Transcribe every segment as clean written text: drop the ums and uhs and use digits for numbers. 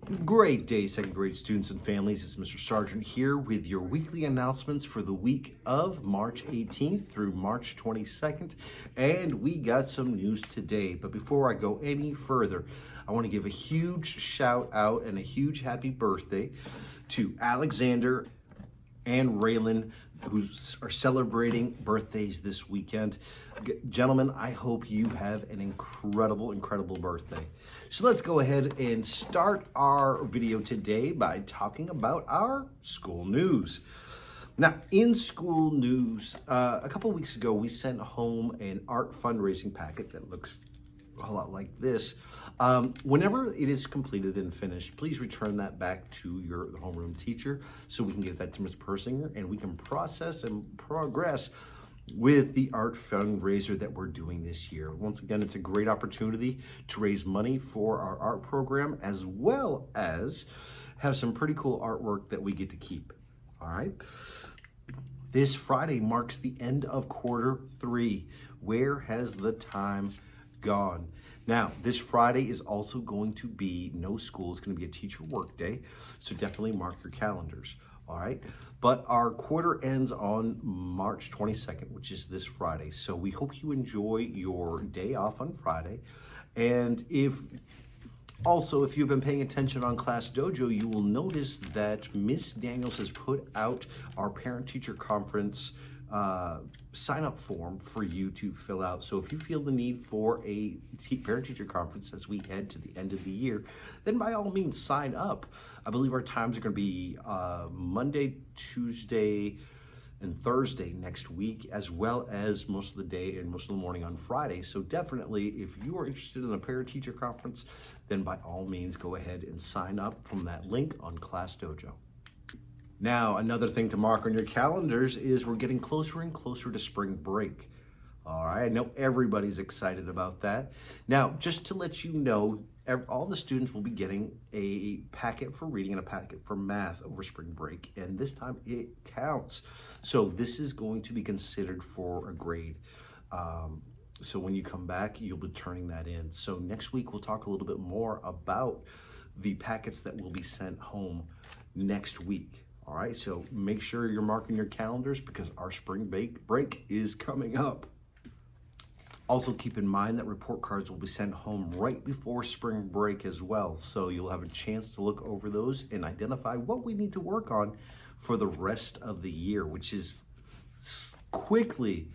Great day, second grade students and families. It's Mr. Sargent here with your weekly announcements for the week of March 18th through March 22nd. And we got some news today. But before I go any further, I want to give a huge shout out and a huge happy birthday to Alexander and Raylan, who are celebrating birthdays this weekend. Gentlemen, I hope you have an incredible birthday. So let's go ahead and start our video today by talking about our school news. Now, in school news, a couple weeks ago, we sent home an art fundraising packet that looks a lot like this. Whenever it is completed and finished, please return that back to the homeroom teacher so we can get that to Ms. Persinger and we can process and progress with the art fundraiser that we're doing this year. Once again, it's a great opportunity to raise money for our art program as well as have some pretty cool artwork that we get to keep. All right. This Friday marks the end of quarter 3. Where has the time gone? Now, this Friday is also going to be no school. It's going to be a teacher work day, so definitely mark your calendars, all right? But our quarter ends on March 22nd, which is this Friday, so we hope you enjoy your day off on Friday. And if you've been paying attention on Class Dojo, you will notice that Miss Daniels has put out our parent-teacher conference sign-up form for you to fill out. So if you feel the need for a parent-teacher conference as we head to the end of the year, then by all means sign up. I believe our times are going to be Monday, Tuesday, and Thursday next week, as well as most of the day and most of the morning on Friday. So definitely, if you are interested in a parent-teacher conference, then by all means go ahead and sign up from that link on Class Dojo. Now, another thing to mark on your calendars is we're getting closer and closer to spring break. All right, I know everybody's excited about that. Now, just to let you know, all the students will be getting a packet for reading and a packet for math over spring break, and this time it counts. So this is going to be considered for a grade. So when you come back, you'll be turning that in. So next week, we'll talk a little bit more about the packets that will be sent home next week. All right, so make sure you're marking your calendars because our spring break is coming up. Also keep in mind that report cards will be sent home right before spring break as well. So you'll have a chance to look over those and identify what we need to work on for the rest of the year, which is quickly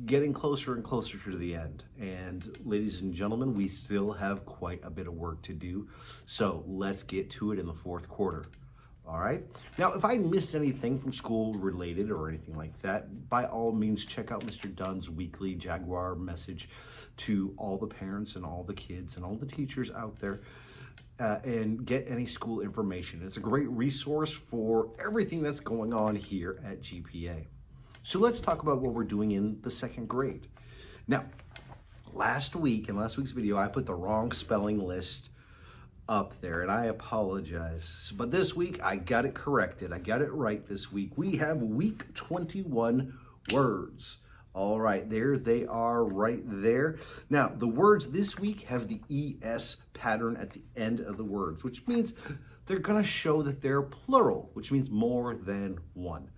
getting closer and closer to the end. And ladies and gentlemen, we still have quite a bit of work to do. So let's get to it in the fourth quarter. All right. Now, if I missed anything from school related or anything like that, by all means, check out Mr. Dunn's weekly Jaguar message to all the parents and all the kids and all the teachers out there and get any school information. It's a great resource for everything that's going on here at GPA. So let's talk about what we're doing in the second grade. Now, last week's video, I put the wrong spelling list up there, and I apologize. But this week, I got it corrected. I got it right this week. We have week 21 words. All right, there they are right there. Now, the words this week have the ES pattern at the end of the words, which means they're going to show that they're plural, which means more than one.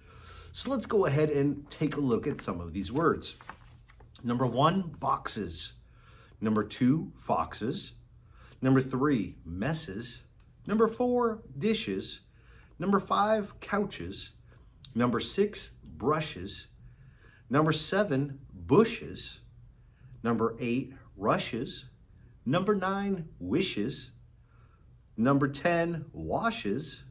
So let's go ahead and take a look at some of these words. Number 1, boxes. Number 2, foxes. Number 3, messes. Number 4, dishes. Number 5, couches. Number 6, brushes. Number 7, bushes. Number 8, rushes. Number 9, wishes. Number 10, washes.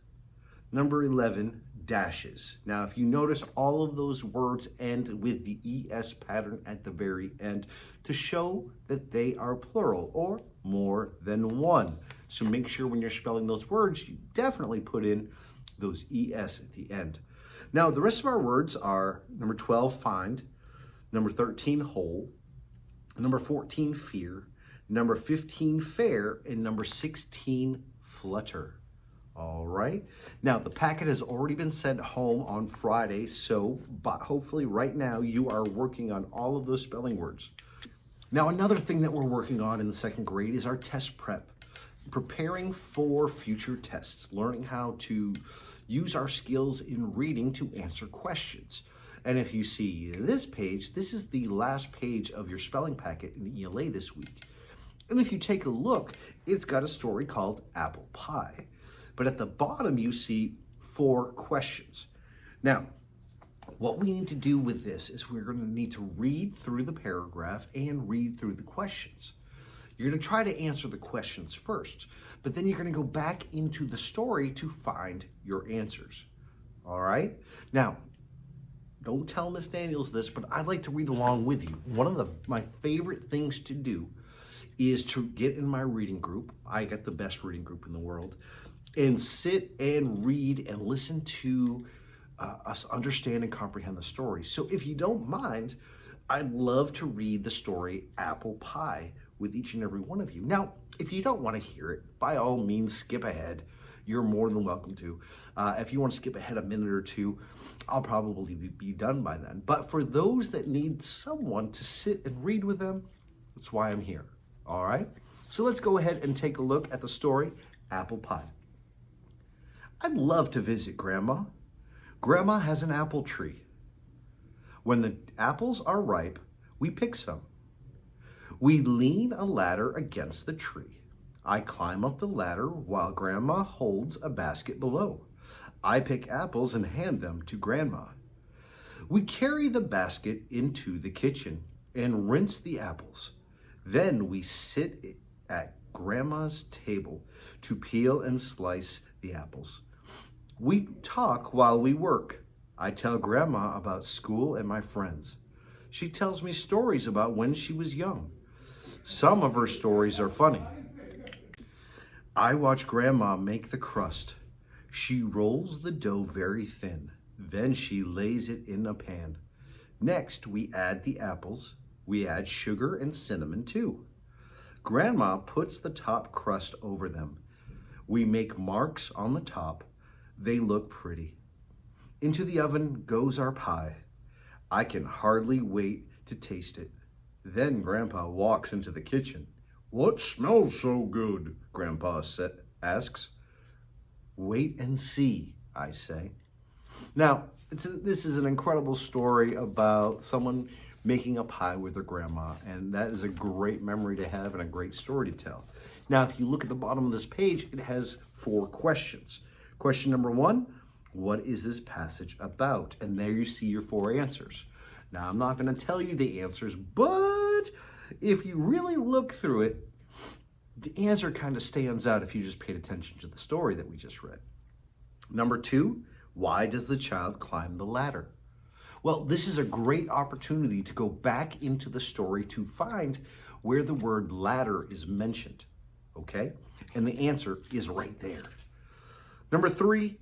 Number 11, dashes. Now, if you notice, all of those words end with the ES pattern at the very end to show that they are plural or more than one. So make sure when you're spelling those words, you definitely put in those ES at the end. Now, the rest of our words are number 12, find, number 13, whole, number 14, fear, number 15, fair, and number 16, flutter. All right. Now, the packet has already been sent home on Friday, so hopefully right now you are working on all of those spelling words. Now, another thing that we're working on in the second grade is our test prep. preparing for future tests, learning how to use our skills in reading to answer questions. And if you see this page, this is the last page of your spelling packet in ELA this week. And if you take a look, it's got a story called Apple Pie. But at the bottom, you see 4 questions. Now, what we need to do with this is we're going to need to read through the paragraph and read through the questions. You're going to try to answer the questions first, but then you're going to go back into the story to find your answers. All right? Now, don't tell Miss Daniels this, but I'd like to read along with you. One of my favorite things to do is to get in my reading group. I got the best reading group in the world, and sit and read and listen to us understand and comprehend the story. So if you don't mind, I'd love to read the story Apple Pie with each and every one of you. Now, if you don't want to hear it, by all means, skip ahead. You're more than welcome to. If you want to skip ahead a minute or two, I'll probably be done by then. But for those that need someone to sit and read with them, that's why I'm here. All right? So let's go ahead and take a look at the story Apple Pie. I'd love to visit Grandma. Grandma has an apple tree. When the apples are ripe, we pick some. We lean a ladder against the tree. I climb up the ladder while Grandma holds a basket below. I pick apples and hand them to Grandma. We carry the basket into the kitchen and rinse the apples. Then we sit at Grandma's table to peel and slice the apples. We talk while we work. I tell Grandma about school and my friends. She tells me stories about when she was young. Some of her stories are funny. I watch Grandma make the crust. She rolls the dough very thin. Then she lays it in a pan. Next, we add the apples. We add sugar and cinnamon too. Grandma puts the top crust over them. We make marks on the top. They look pretty. Into the oven goes our pie. I can hardly wait to taste it. Then Grandpa walks into the kitchen. What smells so good? Grandpa asks. Wait and see, I say. Now, this is an incredible story about someone making a pie with their grandma, and that is a great memory to have and a great story to tell. Now, if you look at the bottom of this page, it has 4 questions. Question number 1, what is this passage about? And there you see your 4 answers. Now, I'm not going to tell you the answers, but if you really look through it, the answer kind of stands out if you just paid attention to the story that we just read. Number 2, why does the child climb the ladder? Well, this is a great opportunity to go back into the story to find where the word ladder is mentioned, okay? And the answer is right there. Number 3,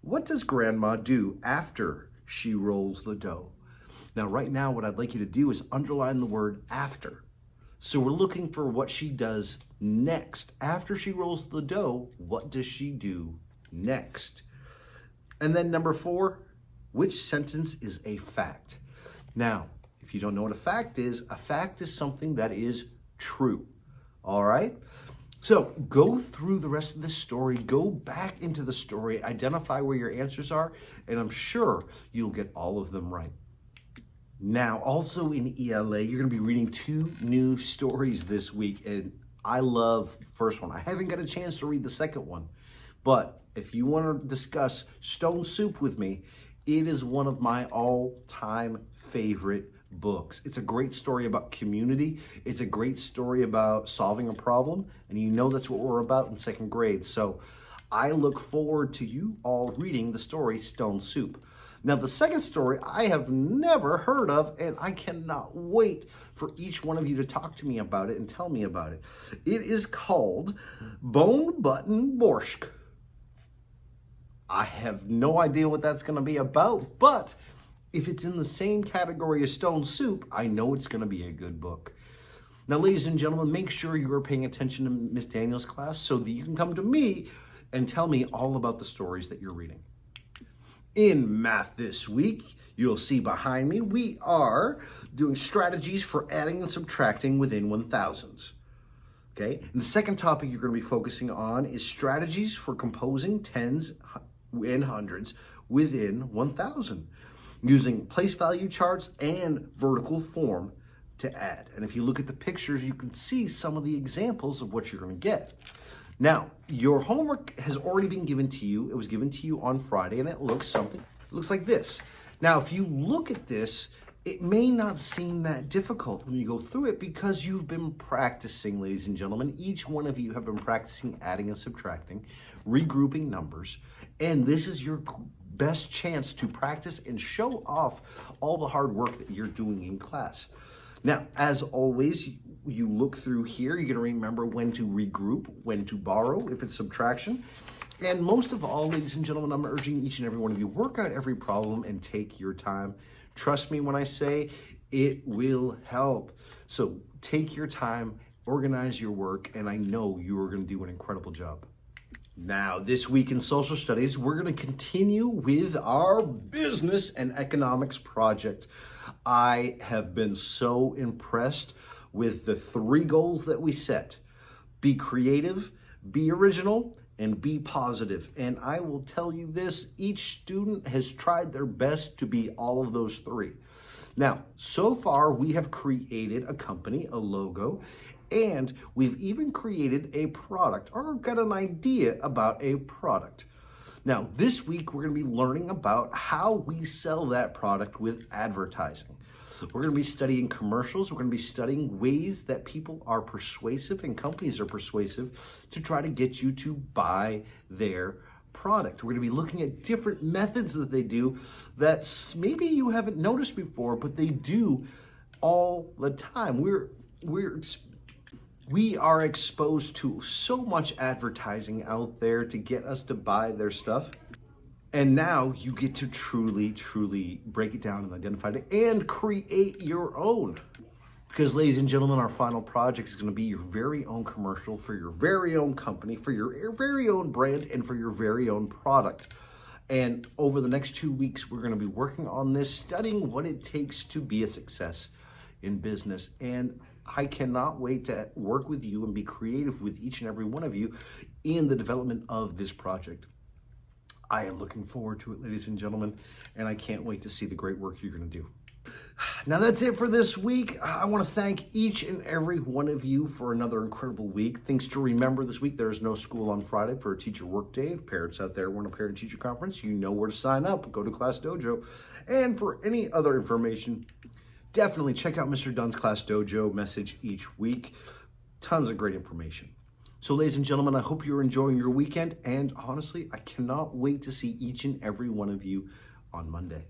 what does Grandma do after she rolls the dough? Now, right now, what I'd like you to do is underline the word after. So we're looking for what she does next. After she rolls the dough, what does she do next? And then number 4, which sentence is a fact? Now, if you don't know what a fact is something that is true. All right? So go through the rest of this story, go back into the story, identify where your answers are, and I'm sure you'll get all of them right. Now, also in ELA, you're going to be reading 2 new stories this week, and I love the first one. I haven't got a chance to read the second one, but if you want to discuss Stone Soup with me, it is one of my all-time favorite books. It's a great story about community. It's a great story about solving a problem, and you know that's what we're about in 2nd grade. So I look forward to you all reading the story Stone Soup. Now, the second story I have never heard of, and I cannot wait for each one of you to talk to me about it and tell me about it. It is called Bone Button Borscht. I have no idea what that's going to be about, but if it's in the same category as Stone Soup, I know it's going to be a good book. Now, ladies and gentlemen, make sure you are paying attention to Miss Daniels' class so that you can come to me and tell me all about the stories that you're reading. In math this week, you'll see behind me, we are doing strategies for adding and subtracting within 1000s. Okay, and the second topic you're going to be focusing on is strategies for composing tens and hundreds within 1,000 using place value charts and vertical form to add. And if you look at the pictures, you can see some of the examples of what you're going to get. Now, your homework has already been given to you. It was given to you on Friday, and it looks like this. Now, if you look at this, it may not seem that difficult when you go through it because you've been practicing, ladies and gentlemen. Each one of you have been practicing adding and subtracting, regrouping numbers, and this is your best chance to practice and show off all the hard work that you're doing in class. Now, as always, you look through here, you're going to remember when to regroup, when to borrow if it's subtraction. And most of all, ladies and gentlemen, I'm urging each and every one of you, work out every problem and take your time. Trust me when I say it will help. So take your time, organize your work, and I know you are going to do an incredible job. Now, this week in social studies, we're going to continue with our business and economics project. I have been so impressed with the 3 goals that we set. Be creative, be original, and be positive. And I will tell you this, each student has tried their best to be all of those 3. Now, so far we have created a company, a logo, and we've even created a product or got an idea about a product. Now, this week we're going to be learning about how we sell that product with advertising. We're going to be studying commercials. We're going to be studying ways that people are persuasive and companies are persuasive to try to get you to buy their product. We're going to be looking at different methods that they do that maybe you haven't noticed before, but they do all the time. We are exposed to so much advertising out there to get us to buy their stuff. And now you get to truly, truly break it down and identify it and create your own. Because, ladies and gentlemen, our final project is going to be your very own commercial for your very own company, for your very own brand, and for your very own product. And over the next 2 weeks, we're going to be working on this, studying what it takes to be a success in business. And I cannot wait to work with you and be creative with each and every one of you in the development of this project. I am looking forward to it, ladies and gentlemen, and I can't wait to see the great work you're going to do. Now, that's it for this week. I want to thank each and every one of you for another incredible week. Things to remember this week, there is no school on Friday for a teacher work day. If parents out there want a parent-teacher conference, you know where to sign up. Go to Class Dojo. And for any other information, definitely check out Mr. Dunn's Class Dojo message each week. Tons of great information. So, ladies and gentlemen, I hope you're enjoying your weekend. And honestly, I cannot wait to see each and every one of you on Monday.